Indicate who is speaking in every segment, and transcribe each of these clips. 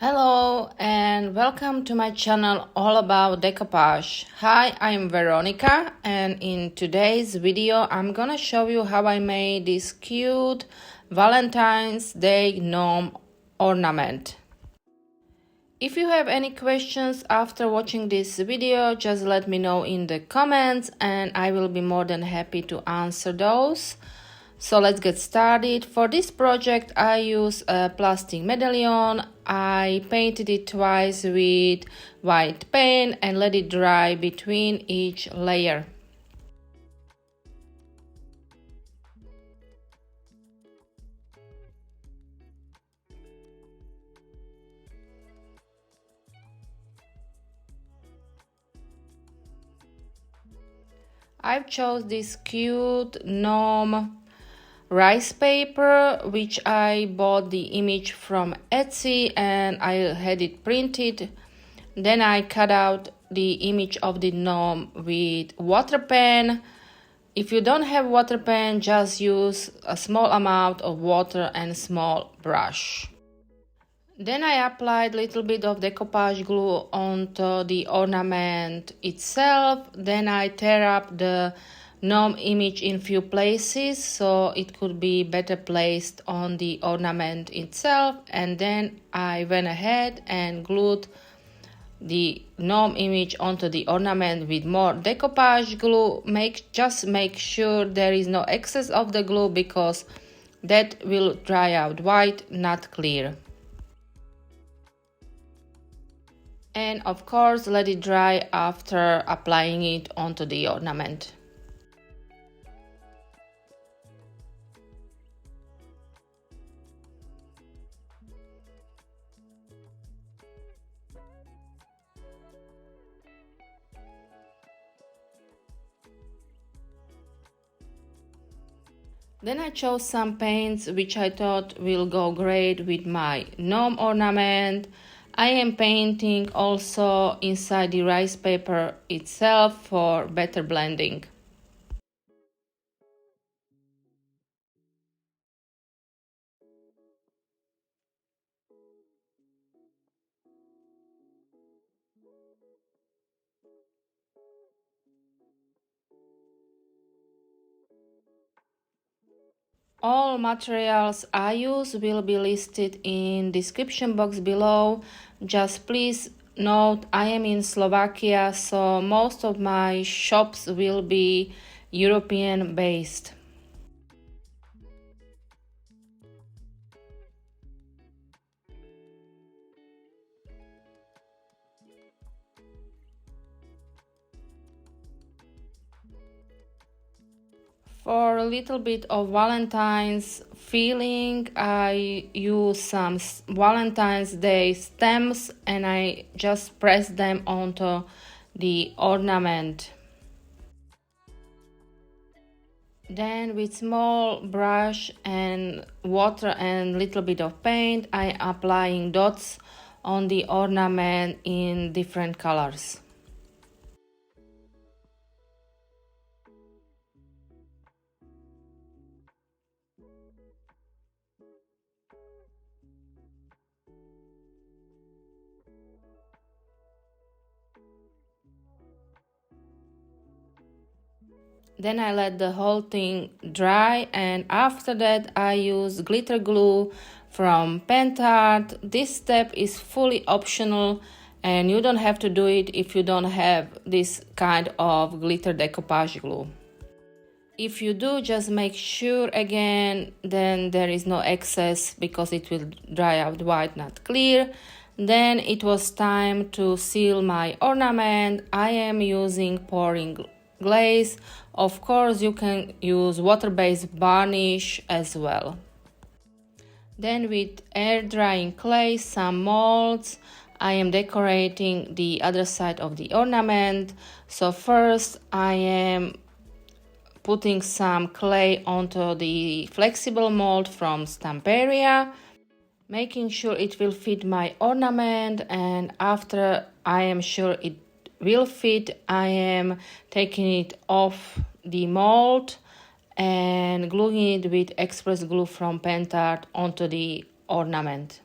Speaker 1: Hello and welcome to my channel all about decoupage. Hi, I'm Veronica and in today's video I'm gonna show you how I made this cute Valentine's Day gnome ornament. If you have any questions after watching this video, just let me know in the comments and I will be more than happy to answer those. So let's get started. For this project I use a plastic medallion. I painted it twice with white paint and let it dry between each layer. I've chose this cute gnome rice paper, which I bought the image from Etsy and I had it printed. Then I cut out the image of the gnome with water pen. If you don't have water pen, just use a small amount of water and a small brush. Then I applied a little bit of decoupage glue onto the ornament itself. Then I tear up the gnome image in few places so it could be better placed on the ornament itself, and then I went ahead and glued the gnome image onto the ornament with more decoupage glue. Just make sure there is no excess of the glue because that will dry out white, not clear. And of course let it dry after applying it onto the ornament. Then I chose some paints which I thought will go great with my gnome ornament. I am painting also inside the rice paper itself for better blending. All materials I use will be listed in description box below. Just please note I am in Slovakia, so most of my shops will be European based. For a little bit of Valentine's feeling, I use some Valentine's Day stems and I just press them onto the ornament. Then with small brush and water and little bit of paint, I applying dots on the ornament in different colors. Then I let the whole thing dry, and after that I use glitter glue from Pentart. This step is fully optional and you don't have to do it if you don't have this kind of glitter decoupage glue. If you do, just make sure again then there is no excess because it will dry out white, not clear. Then it was time to seal my ornament. I am using pouring glaze. Of course you can use water-based varnish as well. Then with air drying clay, some molds, I am decorating the other side of the ornament. So first I am putting some clay onto the flexible mold from Stamperia, making sure it will fit my ornament, and after I am sure it will fit, I am taking it off the mold and gluing it with express glue from Pentart onto the ornament.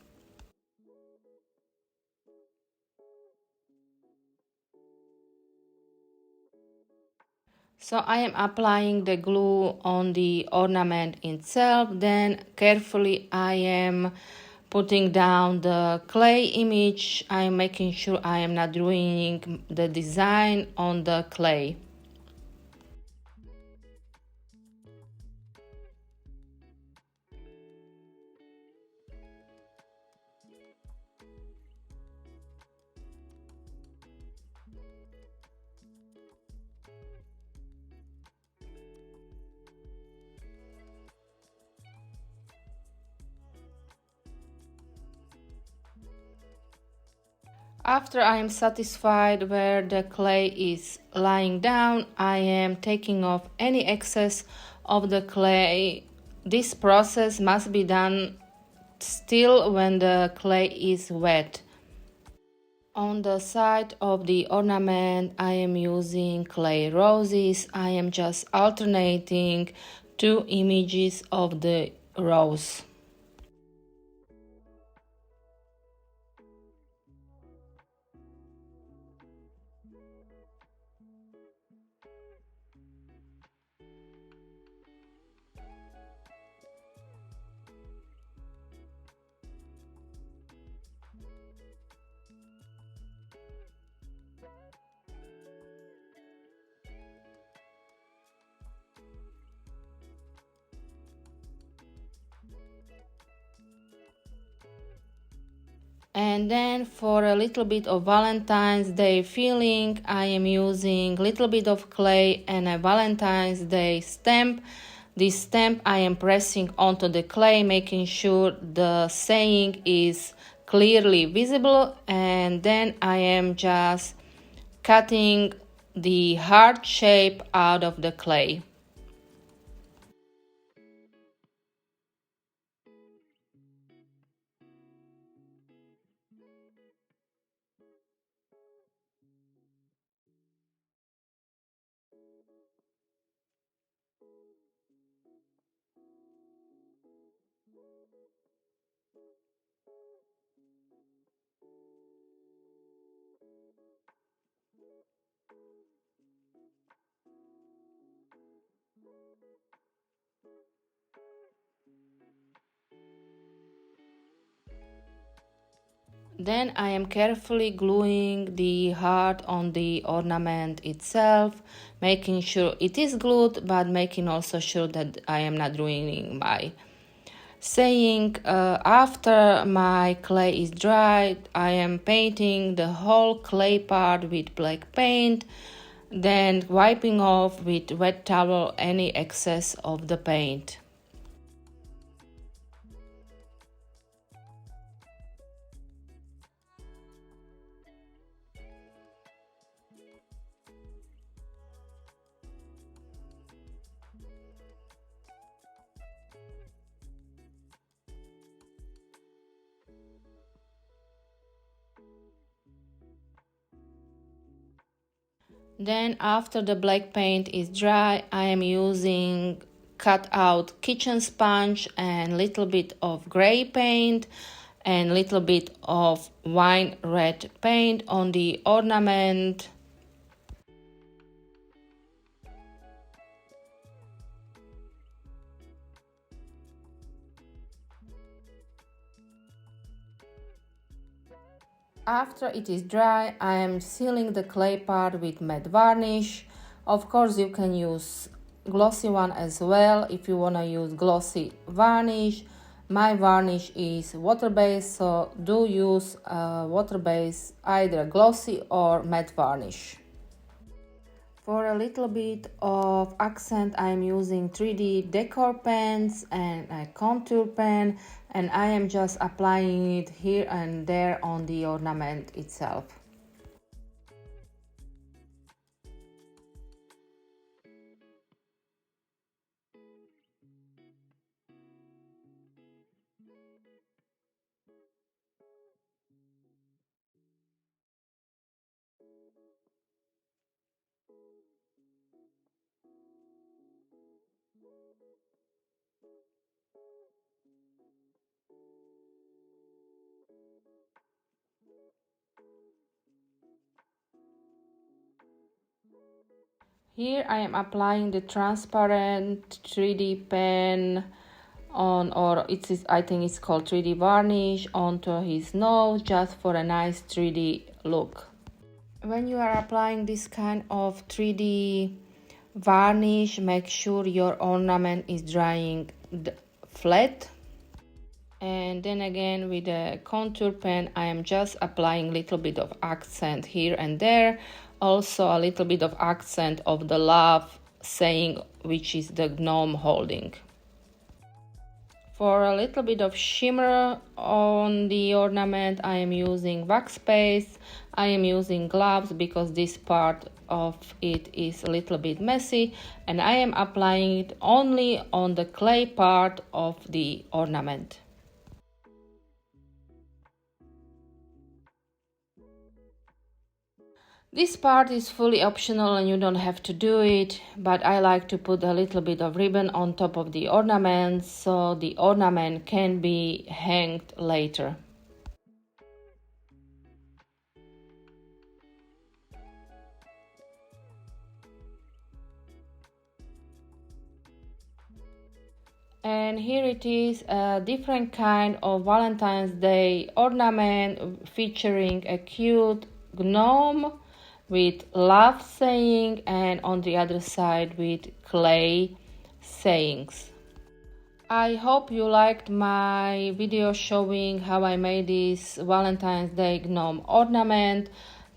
Speaker 1: So I am applying the glue on the ornament itself, then carefully I am putting down the clay image. I am making sure I am not ruining the design on the clay. After I am satisfied where the clay is lying down, I am taking off any excess of the clay. This process must be done still when the clay is wet. On the side of the ornament, I am using clay roses. I am just alternating two images of the rose. And then for a little bit of Valentine's Day feeling, I am using a little bit of clay and a Valentine's Day stamp. This stamp I am pressing onto the clay, making sure the saying is clearly visible, and then I am just cutting the heart shape out of the clay. Then I am carefully gluing the heart on the ornament itself, making sure it is glued, but making also sure that I am not ruining my saying. After my clay is dried, I am painting the whole clay part with black paint, then wiping off with wet towel any excess of the paint. Then after the black paint is dry, I am using cut out kitchen sponge and little bit of gray paint and little bit of wine red paint on the ornament. After it is dry, I am sealing the clay part with matte varnish. Of course, you can use glossy one as well if you want to use glossy varnish. My varnish is water-based, so do use water-based, either glossy or matte varnish. For a little bit of accent, I'm using 3D decor pens and a contour pen, and I am just applying it here and there on the ornament itself. Here I am applying the transparent 3D pen on, or I think it's called 3D varnish, onto his nose, just for a nice 3D look. When you are applying this kind of 3D varnish, make sure your ornament is drying flat. And then again, with the contour pen, I am just applying a little bit of accent here and there. Also a little bit of accent of the love saying, which is the gnome holding. For a little bit of shimmer on the ornament, I am using wax paste. I am using gloves because this part of it is a little bit messy, and I am applying it only on the clay part of the ornament. This part is fully optional and you don't have to do it, but I like to put a little bit of ribbon on top of the ornament so the ornament can be hanged later. And here it is, a different kind of Valentine's Day ornament featuring a cute gnome with love saying, and on the other side with clay sayings. I hope you liked my video showing how I made this Valentine's Day gnome ornament.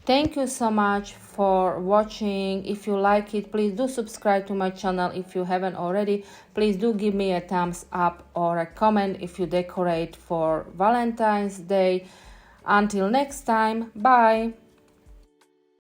Speaker 1: Thank you so much for watching. If you like it, please do subscribe to my channel. If you haven't already, please do give me a thumbs up or a comment if you decorate for Valentine's Day. Until next time, bye!